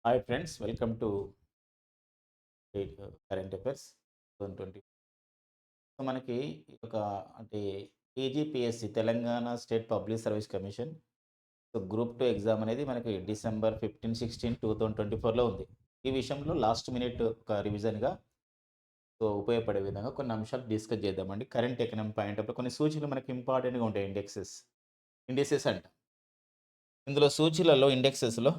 Hi friends, welcome to current affairs 2020. So మనకి ఒక అంటే TGPSC Telangana state public service commission so group 2 exam అనేది మనకి డిసెంబర్ 15, 16, 2024లో ఉంది. ఈ విషయంలో లాస్ట్ మినిట్ ఒక రివిజన్గా సో ఉపయోగపడే విధంగా కొన్ని అంశాలు డిస్కస్ చేద్దామండి. కరెంట్ ఎకనామీ పాయింట్ ఆఫ్ కొన్ని సూచనలు మనకి ఇంపార్టెంట్గా ఉంటాయి. ఇండెక్సెస్ అంట. ఇందులో సూచీలలో ఇండెక్సెస్లో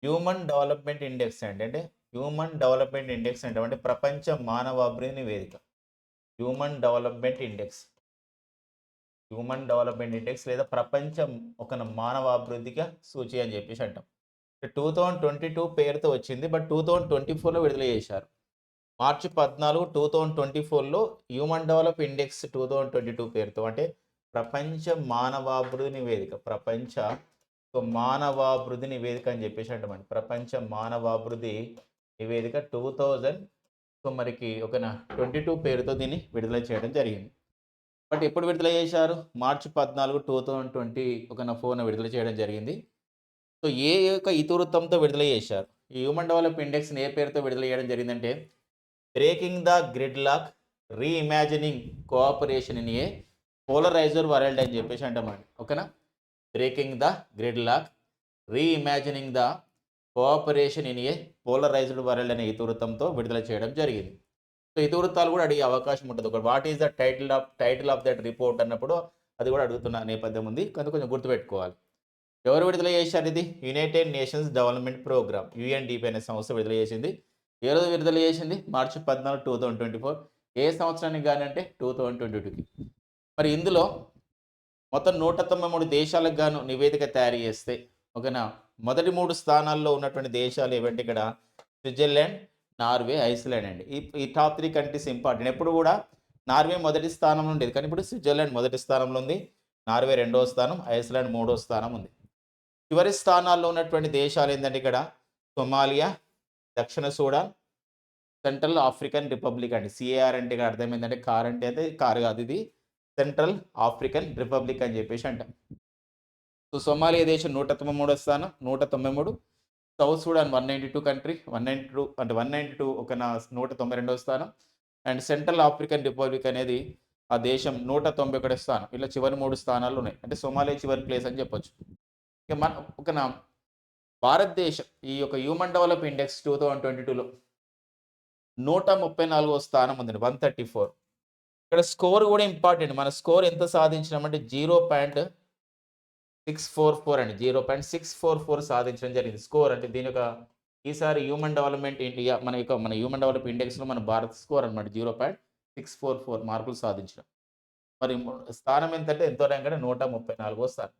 హ్యూమన్ డెవలప్మెంట్ ఇండెక్స్ అండి. అంటే హ్యూమన్ డెవలప్మెంట్ ఇండెక్స్ అంటే ప్రపంచ మానవాభివృద్ధి నివేదిక. Human development index human development index లేదా ప్రపంచం ఒక మానవాభివృద్ధికి సూచి అని చెప్పేసి అంటాం. 2022 పేరుతో వచ్చింది, బట్ 2024లో విడుదల చేశారు. మార్చి 14, 2024లో హ్యూమన్ డెవలప్ ఇండెక్స్ 2022 పేరుతో, అంటే ప్రపంచ మానవాభివృద్ధి నివేదిక, ప్రపంచ మానవాభివృద్ధి నివేదిక అని చెప్పేసి అంటామండి. ప్రపంచ మానవాభివృద్ధి నివేదిక 2000 మరికి ఒక 22 పేరుతో దీన్ని విడుదల చేయడం జరిగింది. బట్ ఎప్పుడు విడుదల చేశారు? మార్చి 14, 2024 విడుదల చేయడం జరిగింది. సో ఏ యొక్క ఇతివృత్తంతో విడుదల చేశారు? ఈ హ్యూమన్ డెవలప్ ఇండెక్స్ని ఏ పేరుతో విడుదల చేయడం జరిగిందంటే breaking the gridlock, reimagining cooperation in a polarizer world అని చెప్పేసి అంటామండి. ఓకేనా? Breaking the gridlock, reimagining the cooperation in a polarized world అనే ఇతివృత్తంతో విడుదల చేయడం జరిగింది. సో ఇతివృత్తాలు కూడా అడిగే అవకాశం ఉంటుంది. ఒక what is the title of that report అన్నప్పుడు అది కూడా అడుగుతున్న నేపథ్యం ఉంది, కనుక కొంచెం గుర్తుపెట్టుకోవాలి. ఎవరు విడుదల చేశారు? ఇది United Nations Development Programme, UNDP అనే సంస్థ విడుదల చేసింది. ఏ రోజు విడుదల చేసింది? మార్చి 14, 2024. ఏ సంవత్సరానికి కానీ అంటే 2022కి. మరి ఇందులో మొత్తం 193 దేశాలకు గాను నివేదిక తయారు చేస్తే ఓకేనా, మొదటి 3 స్థానాల్లో ఉన్నటువంటి దేశాలు ఏవంటే ఇక్కడ స్విట్జర్లాండ్, నార్వే, ఐస్లాండ్ అండి. ఈ టాప్ 3 కంట్రీస్ ఇంపార్టెంట్. ఎప్పుడు కూడా నార్వే మొదటి స్థానంలో ఉండేది, కానీ ఇప్పుడు స్విట్జర్లాండ్ మొదటి స్థానంలో ఉంది, నార్వే రెండవ స్థానం, ఐస్లాండ్ మూడో స్థానం ఉంది. చివరి స్థానాల్లో ఉన్నటువంటి దేశాలు ఏంటంటే ఇక్కడ సొమాలియా, దక్షిణ సూడాన్, సెంట్రల్ ఆఫ్రికన్ రిపబ్లిక్ అండి. సిఏఆర్ అంటే ఇక్కడ అర్థం ఏంటంటే కార్ అంటే అయితే కారు కాదు, ఇది సెంట్రల్ ఆఫ్రికన్ రిపబ్లిక్ అని చెప్పేసి అంటాం. సో సొమాలియా దేశం 193వ స్థానం, 193. సౌత్ సూడాన్ 192 కంట్రీ, 192 అంటే 192 ఒక 192వ స్థానం. అండ్ సెంట్రల్ ఆఫ్రికన్ రిపబ్లిక్ అనేది ఆ దేశం 191 స్థానం. ఇలా చివరి 3 స్థానాలు ఉన్నాయి. అంటే సొమాలియా చివరి ప్లేస్ అని చెప్పొచ్చు. ఇక మన ఒక భారతదేశం ఈ యొక్క హ్యూమన్ డెవలప్ ఇండెక్స్ 2022లో 134వ స్థానం ఉందండి, 134. ఇక్కడ స్కోర్ కూడా ఇంపార్టెంట్. మన స్కోర్ ఎంత సాధించినామంటే 0.644 అండి. 0.644 సాధించడం జరిగింది స్కోర్. అంటే దీని యొక్క ఈసారి హ్యూమన్ డెవలప్మెంట్ ఇండియా మన హ్యూమన్ డెవలప్ ఇండెక్స్లో మన భారత్ స్కోర్ అనమాట 0.644 మార్కులు సాధించడం. మరి స్థానం ఎంతంటే ఎంతో ర్యాంక్ అంటే 134వ స్థానం.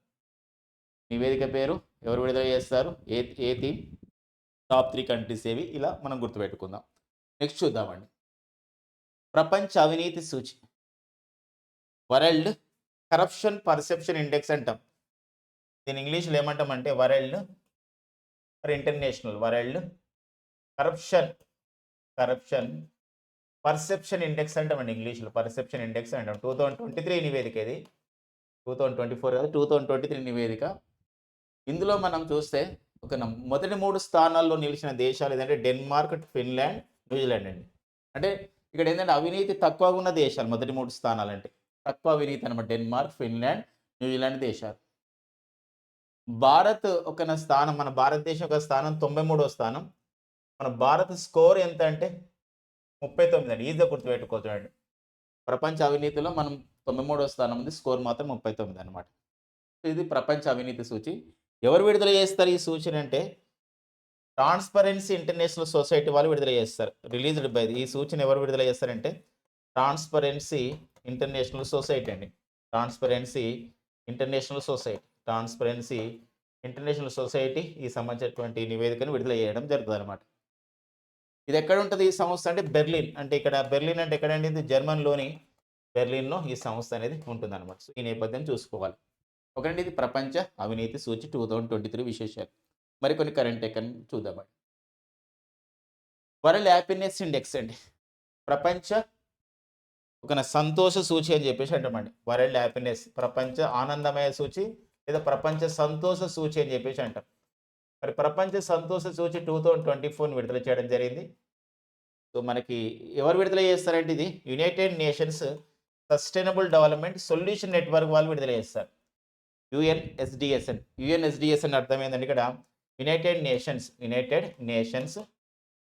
నివేదిక పేరు ఎవరు విడుదల చేస్తారు? ఏ థీమ్? టాప్ 3 కంట్రీస్ ఏవి? ఇలా మనం గుర్తుపెట్టుకుందాం. నెక్స్ట్ చూద్దామండి. ప్రపంచ అవినీతి సూచి, వరల్డ్ కరప్షన్ పర్సెప్షన్ ఇండెక్స్ అంటాం. దీని ఇంగ్లీష్లో ఏమంటామంటే వరల్డ్ కరప్షన్ పర్సెప్షన్ ఇండెక్స్ అంటామండి. ఇంగ్లీష్లో పర్సెప్షన్ ఇండెక్స్ అంటాం. 2023 నివేదిక ఇది, 2024 కాదు, 2023 నివేదిక. ఇందులో మనం చూస్తే ఒక మొదటి 3 స్థానాల్లో నిలిచిన దేశాలు ఏదంటే డెన్మార్క్, ఫిన్లాండ్, న్యూజిలాండ్ అండి. అంటే ఇక్కడ ఏంటంటే అవినీతి తక్కువగా ఉన్న దేశాలు మొదటి 3 స్థానాలు అంటే తక్కువ అవినీతి అనమాట. డెన్మార్క్, ఫిన్లాండ్, న్యూజిలాండ్ దేశాలు. భారత్ ఒక స్థానం, మన భారతదేశం ఒక స్థానం 93వ స్థానం. మన భారత్ స్కోర్ ఎంత అంటే 39 అండి. ఈజీగా గుర్తుపెట్టుకోవచ్చు అండి. ప్రపంచ అవినీతిలో మనం 93వ స్థానం ఉంది, స్కోర్ మాత్రం 39 అనమాట. ఇది ప్రపంచ అవినీతి సూచి. ఎవరు విడుదల చేస్తారు ఈ సూచిని అంటే ట్రాన్స్పరెన్సీ ఇంటర్నేషనల్ సొసైటీ వాళ్ళు విడుదల చేస్తారు. రిలీజ్డ్ బై ఈ సూచన ఎవరు విడుదల చేస్తారంటే ట్రాన్స్పరెన్సీ ఇంటర్నేషనల్ సొసైటీ అండి. ట్రాన్స్పరెన్సీ ఇంటర్నేషనల్ సొసైటీ ఈ సంబంధించినటువంటి నివేదికను విడుదల చేయడం జరుగుతుంది అనమాట. ఇది ఎక్కడ ఉంటుంది ఈ సంస్థ అంటే బెర్లిన్. అంటే ఇక్కడ బెర్లిన్ అంటే ఎక్కడండి? ఇది జర్మన్లోని బెర్లిన్లో ఈ సంస్థ అనేది ఉంటుంది అనమాట. సో ఈ నేపథ్యం చూసుకోవాలి. ఒకటి ఇది ప్రపంచ అవినీతి సూచి 2023 విశేషాలు. మరికొన్ని కరెంట్ ఎకనామీ చూద్దామండి. వరల్డ్ హ్యాపీనెస్ ఇండెక్స్ అండి. ప్రపంచ ఒక సంతోష సూచి అని చెప్పేసి అంటామండి. వరల్డ్ హ్యాపీనెస్, ప్రపంచ ఆనందమయ సూచి లేదా ప్రపంచ సంతోష సూచి అని చెప్పేసి అంటాం. మరి ప్రపంచ సంతోష సూచి 2024 విడుదల చేయడం జరిగింది. సో, మనకి ఎవరు విడుదల చేస్తారంటే ఇది United nations sustainable development solution network వాళ్ళు విడుదల చేస్తారు. యుఎన్ఎస్డిఎస్ఎన్. యుఎన్ఎస్డిఎస్ఎన్ అర్థం ఏందంటే ఇక్కడ United nations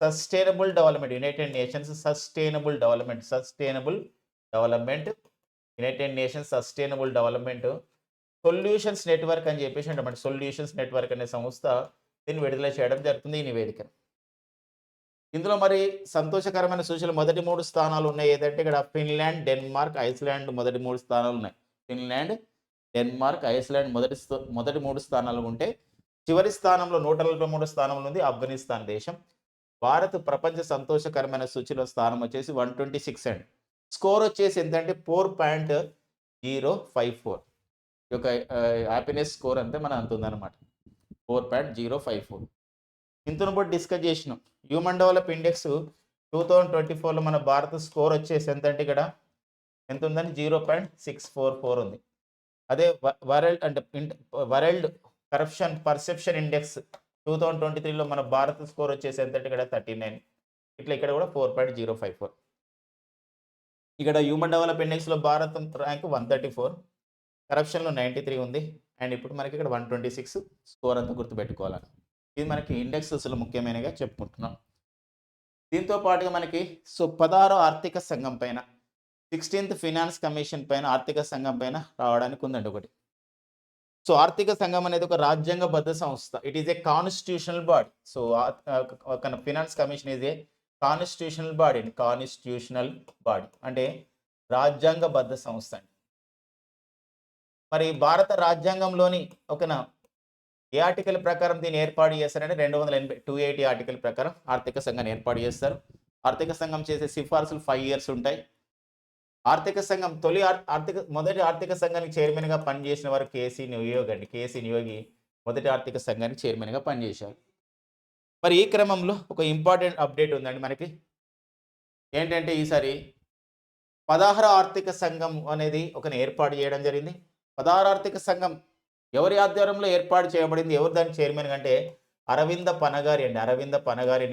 sustainable development. United nations sustainable development solutions network అని చెప్పేసి అంటామండి. సొల్యూషన్స్ నెట్వర్క్ అనే సంస్థ దీన్ని విడుదల చేయడం జరుగుతుంది ఈ నివేదికను. ఇందులో మరి సంతోషకరమైన సూచనలు మొదటి 3 స్థానాలు ఉన్నాయి. ఏదంటే ఇక్కడ ఫిన్లాండ్, డెన్మార్క్, ఐస్లాండ్ మొదటి 3 స్థానాలు ఉన్నాయి. ఫిన్లాండ్, డెన్మార్క్, ఐస్లాండ్ మొదటి 3 స్థానాలు ఉంటే చివరి స్థానంలో 143 స్థానంలో ఉంది ఆఫ్ఘనిస్తాన్ దేశం. భారత్ ప్రపంచ సంతోషకరమైన సూచిలో స్థానం వచ్చేసి 126 అండి. స్కోర్ వచ్చేసి ఎంతంటే 4.054. ఈ యొక్క హ్యాపీనెస్ స్కోర్ అంతే మన అంత ఉందన్నమాట. 4.054. ఇంతను బట్టి డిస్కస్ చేసినాం. హ్యూమన్ డెవలప్ ఇండెక్స్ 2024లో మన భారత స్కోర్ వచ్చేసి ఎంతంటే ఇక్కడ ఎంత ఉందని 0.644 ఉంది. అదే వరల్డ్ కరప్షన్ పర్సెప్షన్ ఇండెక్స్ 2023లో మన భారత స్కోర్ వచ్చేసి ఎంతంటే ఇక్కడ 39. ఇట్లా ఇక్కడ కూడా 4.054. ఇక్కడ హ్యూమన్ డెవలప్ ఇండెక్స్లో భారత్ ర్యాంక్ 134, కరప్షన్లో 93 ఉంది. అండ్ ఇప్పుడు మనకి ఇక్కడ 126 స్కోర్ అంతా గుర్తుపెట్టుకోవాలి. ఇది మనకి ఇండెక్స్ అసలు ముఖ్యమైనగా చెప్పుకుంటున్నాం. దీంతో పాటుగా మనకి 16వ ఆర్థిక సంఘం పైన 16th ఫినాన్స్ కమిషన్ పైన ఆర్థిక సంఘం పైన రావడానికి ఉందండి ఒకటి. సో ఆర్థిక సంఘం అనేది ఒక రాజ్యాంగబద్ధ సంస్థ. It is a constitutional body. So finance commission is a constitutional body అంటే రాజ్యాంగబద్ధ సంస్థ అండి. మరి భారత రాజ్యాంగంలోని ఏ ఆర్టికల్ ప్రకారం దీన్ని ఏర్పాటు చేస్తారంటే 280 ఆర్టికల్ ప్రకారం ఆర్థిక సంఘాన్ని ఏర్పాటు చేస్తారు. ఆర్థిక సంఘం చేసే సిఫార్సులు 5 years ఉంటాయి. ఆర్థిక సంఘం మొదటి ఆర్థిక సంఘానికి చైర్మన్గా పనిచేసిన వారు కేసీ నియోగి మొదటి ఆర్థిక సంఘానికి చైర్మన్గా పనిచేశారు. మరి ఈ క్రమంలో ఒక ఇంపార్టెంట్ అప్డేట్ ఉందండి మనకి. ఏంటంటే ఈసారి 16వ ఆర్థిక సంఘం అనేది ఏర్పాటు చేయడం జరిగింది. 16వ ఆర్థిక సంఘం ఎవరి ఆధ్వర్యంలో ఏర్పాటు చేయబడింది, ఎవరు దానికి చైర్మన్ అంటే అరవింద పనగారి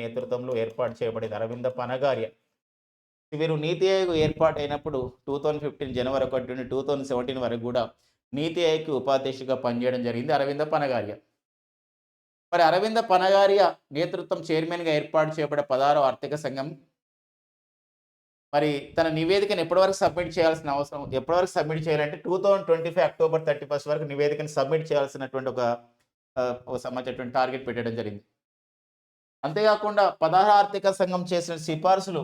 నేతృత్వంలో ఏర్పాటు చేయబడింది. అరవింద పనగారియన్ వీరు నీతి ఆయోగ్ ఏర్పాటు అయినప్పుడు 2015 జనవరి 1 నుండి 2017 వరకు కూడా నీతి ఆయోగ్కి ఉపాధ్యక్షుడిగా పనిచేయడం జరిగింది అరవింద పనగారియ. మరి అరవింద పనగారియ నేతృత్వం చైర్మన్గా ఏర్పాటు చేయబడే 16వ ఆర్థిక సంఘం మరి తన నివేదికను ఎప్పటివరకు సబ్మిట్ చేయాలంటే 2025 అక్టోబర్ 31 వరకు నివేదికను సబ్మిట్ చేయాల్సినటువంటి ఒక సంబంధించినటువంటి టార్గెట్ పెట్టడం జరిగింది. అంతేకాకుండా 16వ ఆర్థిక సంఘం చేసిన సిఫార్సులు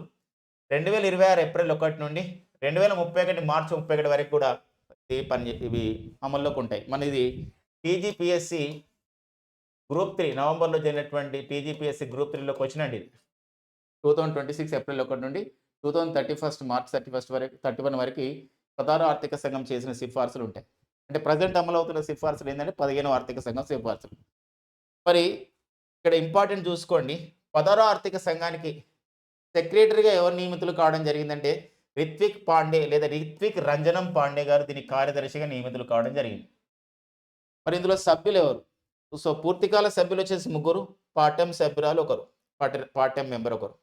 2026 ఏప్రిల్ 1 నుండి 2031 మార్చి 31 వరకు కూడా ఇవి అమల్లోకి ఉంటాయి. మన ఇది టీజీపీఎస్సి గ్రూప్ 3 నవంబర్లో జరిగినటువంటి టీజీపీఎస్సి గ్రూప్ 3లోకి వచ్చినండి. 2026 ఏప్రిల్ 1 నుండి 2031 మార్చ్ 31 వరకు 16వ ఆర్థిక సంఘం చేసిన సిఫార్సులు ఉంటాయి. అంటే ప్రజెంట్ అమలు అవుతున్న సిఫార్సులు ఏంటంటే 15వ ఆర్థిక సంఘం సిఫార్సులు. మరి ఇక్కడ ఇంపార్టెంట్ చూసుకోండి, 16వ ఆర్థిక సంఘానికి సెక్రటరీగా ఎవరు నియమితులు కావడం జరిగిందంటే రిత్విక్ రంజనం పాండే గారు దీనికి కార్యదర్శిగా నియమితులు కావడం జరిగింది. మరి ఇందులో సభ్యులు ఎవరు? సో పూర్తికాల సభ్యులు వచ్చేసి 3, పార్ట్ టైం సభ్యురాలు 1, పార్ట్ టైం మెంబర్ 1.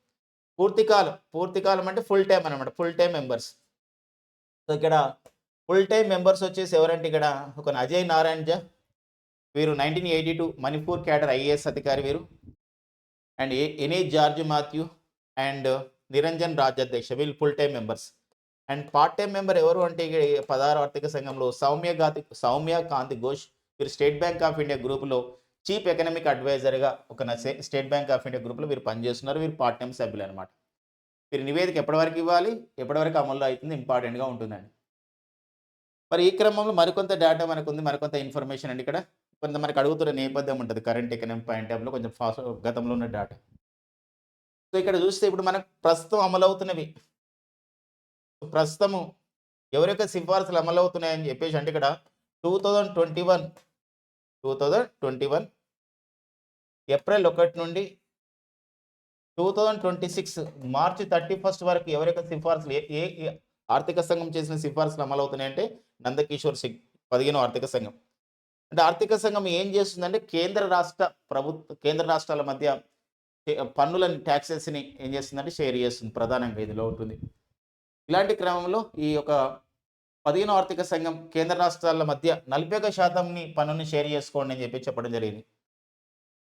పూర్తికాలం అంటే ఫుల్ టైం అనమాట, ఫుల్ టైం మెంబర్స్. సో ఇక్కడ ఫుల్ టైం మెంబర్స్ వచ్చేసి ఎవరంటే ఇక్కడ అజయ్ నారాయణ్ జా, వీరు 1982 మణిపూర్ క్యాడర్ ఐఏఎస్ అధికారి వీరు. అండ్ ఎనీ జార్జ్ మాథ్యూ అండ్ నిరంజన్ రాజ్యాధ్యక్ష, వీళ్ళు full time members. And part time member ఎవరు అంటే 16వ ఆర్థిక సంఘంలో సౌమ్య కాంతి ఘోష్, వీరు స్టేట్ బ్యాంక్ ఆఫ్ ఇండియా గ్రూపులో చీఫ్ ఎకనామిక్ అడ్వైజర్గా స్టేట్ బ్యాంక్ ఆఫ్ ఇండియా గ్రూప్లో వీరు పనిచేస్తున్నారు. వీరు పార్ట్ టైం సభ్యులు అనమాట. వీరి నివేదిక ఎప్పటివరకు ఇవ్వాలి, ఎప్పటివరకు అమల్లో అవుతుంది, ఇంపార్టెంట్గా ఉంటుందండి. మరి ఈ క్రమంలో మరికొంత డేటా మనకు ఉంది, మరికొంత ఇన్ఫర్మేషన్ అండి. ఇక్కడ కొంత మనకు అడుగుతున్న నేపథ్యం ఉంటుంది కరెంట్ ఎకనామిక్ పాయింట్ ఆఫ్లో కొంచెం ఫాస్ట్ గతంలో ఉన్న డేటా. సో ఇక్కడ చూస్తే ఇప్పుడు మనకు ప్రస్తుతం అమలవుతున్నవి, ప్రస్తుతము ఎవరి యొక్క సిఫార్సులు అమలవుతున్నాయని చెప్పేసి అంటే ఇక్కడ 2021 ఏప్రిల్ 1 నుండి 2026 మార్చి 31 వరకు ఎవరి యొక్క సిఫార్సులు ఏ ఆర్థిక సంఘం చేసిన సిఫార్సులు అమలవుతున్నాయంటే నందకిషోర్ సింగ్ 15వ ఆర్థిక సంఘం. అంటే ఆర్థిక సంఘం ఏం చేస్తుందంటే కేంద్ర రాష్ట్రాల మధ్య పన్నులని టాక్సెస్‌ని ఏం చేస్తుందంటే షేర్ చేస్తుంది. ప్రధానంగా ఇదిలో ఉంటుంది. ఇలాంటి క్రమంలో ఈ యొక్క 15వ ఆర్థిక సంఘం కేంద్ర రాష్ట్రాల మధ్య 41% పన్నుని షేర్ చేసుకోండి అని చెప్పి చెప్పడం జరిగింది.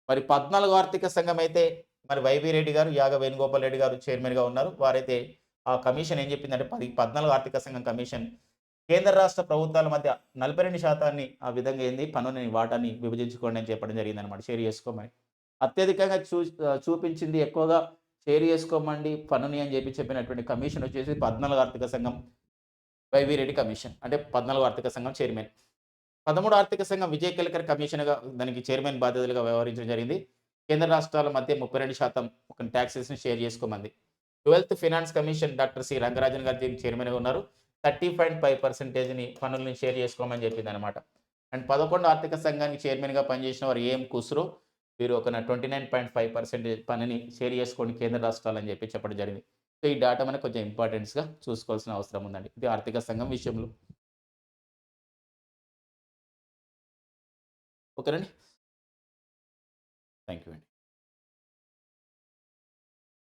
మరి 14వ ఆర్థిక సంఘం అయితే మరి వైవి రెడ్డి గారు, యాగ వేణుగోపాల్ రెడ్డి గారు చైర్మన్‌గా ఉన్నారు. వారైతే ఆ కమిషన్ ఏం చెప్పిందంటే 14వ ఆర్థిక సంఘం కమిషన్ కేంద్ర రాష్ట్ర ప్రభుత్వాల మధ్య 42% ఆ విధంగా పన్నుని వాటాని విభజించుకోండి అని చెప్పడం జరిగిందనమాట. షేర్ చేసుకోమని. అత్యధికంగా చూపించింది ఎక్కువగా షేర్ చేసుకోమండి పన్నుని అని చెప్పినటువంటి కమిషన్ వచ్చేసి 14వ ఆర్థిక సంఘం వైవి రెడ్డి కమిషన్. అంటే 14వ ఆర్థిక సంఘం చైర్మన్. 13వ ఆర్థిక సంఘం విజయ్ కేల్కర్ కమిషన్‌గా దానికి చైర్మన్ బాధ్యతలుగా వ్యవహరించడం జరిగింది. కేంద్ర రాష్ట్రాల మధ్య 32% ఒక టాక్సెస్‌ని షేర్ చేసుకోమంది. 12థ్ finance commission doctor C. Rangarajan గారు దీనికి చైర్మన్‌గా ఉన్నారు. 30.5%ని పన్నుల్ని షేర్ చేసుకోమని చెప్పిందనమాట. అండ్ 11వ ఆర్థిక సంఘానికి చైర్మన్‌గా పనిచేసిన వారు ఏఎం ఖుస్రో వీరు ఒక 29.5% పన్నుని షేర్ చేసుకోండి కేంద్ర రాష్ట్రాలు అని చెప్పడం జరిగింది. సో, ఈ డేటా మనకు కొంచెం ఇంపార్టెన్స్‌గా చూసుకోవాల్సిన అవసరం ఉందండి. ఇది ఆర్థిక సంఘం విషయంలో. ఓకేనండి. థాంక్ యూ అండి.